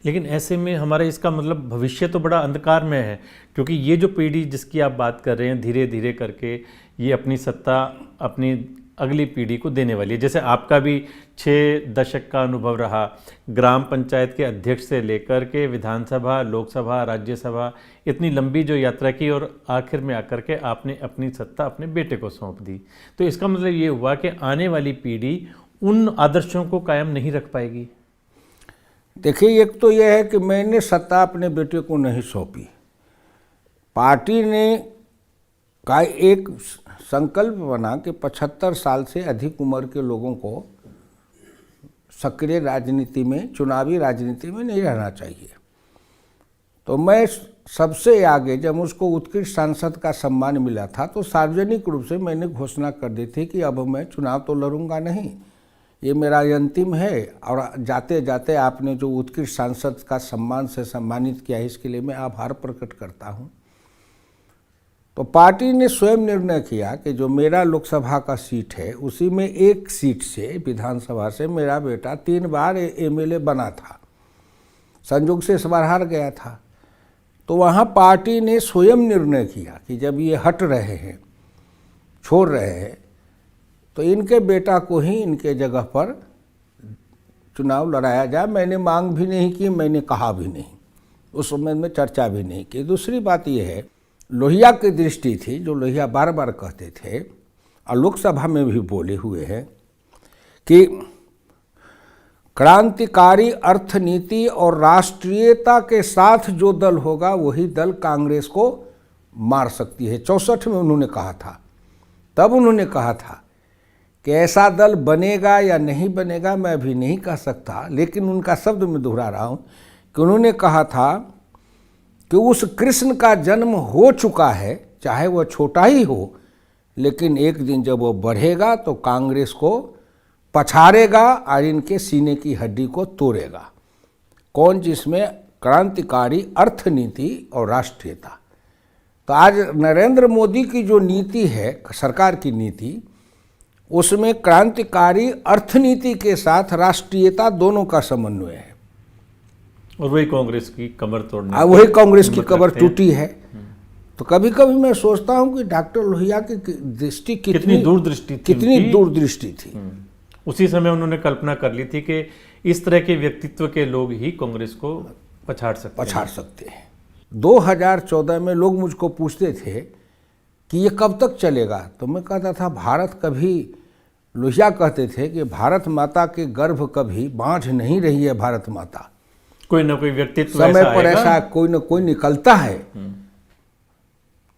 लेकिन ऐसे में हमारा इसका मतलब भविष्य तो बड़ा अंधकार में है, क्योंकि ये जो पीढ़ी जिसकी आप बात कर रहे हैं धीरे धीरे करके ये अपनी सत्ता अपनी अगली पीढ़ी को देने वाली है। जैसे आपका भी 6 दशक का अनुभव रहा, ग्राम पंचायत के अध्यक्ष से लेकर के विधानसभा, लोकसभा, राज्यसभा, इतनी लंबी जो यात्रा की और आखिर में आकर के आपने अपनी सत्ता अपने बेटे को सौंप दी। तो इसका मतलब ये हुआ कि आने वाली पीढ़ी उन आदर्शों को कायम नहीं रख पाएगी। देखिए, एक तो यह है कि मैंने सत्ता अपने बेटे को नहीं सौंपी। पार्टी ने का एक संकल्प बना कि 75 साल से अधिक उम्र के लोगों को सक्रिय राजनीति में, चुनावी राजनीति में नहीं रहना चाहिए। तो मैं सबसे आगे, जब उसको उत्कृष्ट सांसद का सम्मान मिला था, तो सार्वजनिक रूप से मैंने घोषणा कर दी थी कि अब मैं चुनाव तो लड़ूंगा नहीं, ये मेरा अंतिम है। और जाते जाते आपने जो उत्कृष्ट सांसद का सम्मान से सम्मानित किया है, इसके लिए मैं आभार प्रकट करता हूँ। तो पार्टी ने स्वयं निर्णय किया कि जो मेरा लोकसभा का सीट है, उसी में एक सीट से, विधानसभा से, मेरा बेटा 3 बार एमएलए बना था, संयोग से इस बार हार गया था। तो वहाँ पार्टी ने स्वयं निर्णय किया कि जब ये हट रहे हैं, छोड़ रहे हैं, तो इनके बेटा को ही इनके जगह पर चुनाव लड़ाया जाए। मैंने मांग भी नहीं की, मैंने कहा भी नहीं, उस समय में चर्चा भी नहीं की। दूसरी बात यह है, लोहिया की दृष्टि थी, जो लोहिया बार बार कहते थे और लोकसभा में भी बोले हुए हैं कि क्रांतिकारी अर्थनीति और राष्ट्रीयता के साथ जो दल होगा वही दल कांग्रेस को मार सकती है। 64 में उन्होंने कहा था। तब उन्होंने कहा था कि ऐसा दल बनेगा या नहीं बनेगा मैं अभी नहीं कह सकता, लेकिन उनका शब्द मैं दोहरा रहा हूँ कि उन्होंने कहा था कि उस कृष्ण का जन्म हो चुका है, चाहे वह छोटा ही हो, लेकिन एक दिन जब वो बढ़ेगा तो कांग्रेस को पछाड़ेगा और इनके सीने की हड्डी को तोड़ेगा। कौन? जिसमें क्रांतिकारी अर्थनीति और राष्ट्रीयता। तो आज नरेंद्र मोदी की जो नीति है, सरकार की नीति, उसमें क्रांतिकारी अर्थनीति के साथ राष्ट्रीयता दोनों का समन्वय है। और वही कांग्रेस की कमर तोड़ने, वही कांग्रेस की कमर टूटी है। तो कभी कभी मैं सोचता हूं कि डॉक्टर लोहिया की दृष्टि कितनी दूरदृष्टि थी। उसी समय उन्होंने कल्पना कर ली थी कि इस तरह के व्यक्तित्व के लोग ही कांग्रेस को पछाड़ सकते हैं। 2014 में लोग मुझको पूछते थे कि ये कब तक चलेगा, तो मैं कहता था भारत कभी, लोहिया कहते थे कि भारत माता के गर्भ कभी बांझ नहीं रही है। भारत माता कोई ना कोई व्यक्तित्व समय पर ऐसा कोई न कोई निकलता है।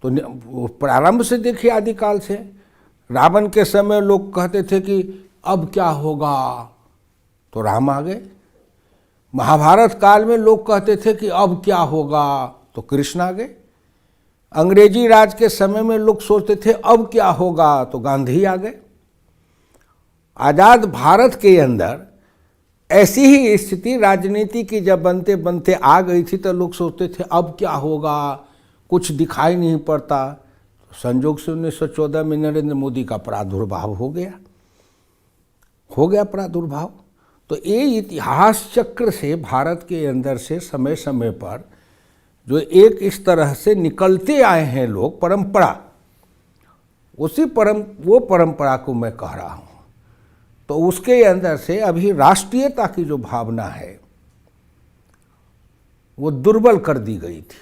तो प्रारंभ से देखिए, आदिकाल से रावण के समय लोग कहते थे कि अब क्या होगा, तो राम आ गए। महाभारत काल में लोग कहते थे कि अब क्या होगा, तो कृष्ण आ गए। अंग्रेजी राज के समय में लोग सोचते थे अब क्या होगा, तो गांधी आ गए। आज़ाद भारत के अंदर ऐसी ही स्थिति राजनीति की जब बनते बनते आ गई थी, तो लोग सोचते थे अब क्या होगा, कुछ दिखाई नहीं पड़ता। संयोग से 1914 में नरेंद्र मोदी का प्रादुर्भाव हो गया प्रादुर्भाव। तो ये इतिहास चक्र से भारत के अंदर से समय समय पर जो एक इस तरह से निकलते आए हैं लोग, परंपरा, वो परंपरा को मैं कह रहा हूँ। तो उसके अंदर से अभी राष्ट्रीयता की जो भावना है वो दुर्बल कर दी गई थी।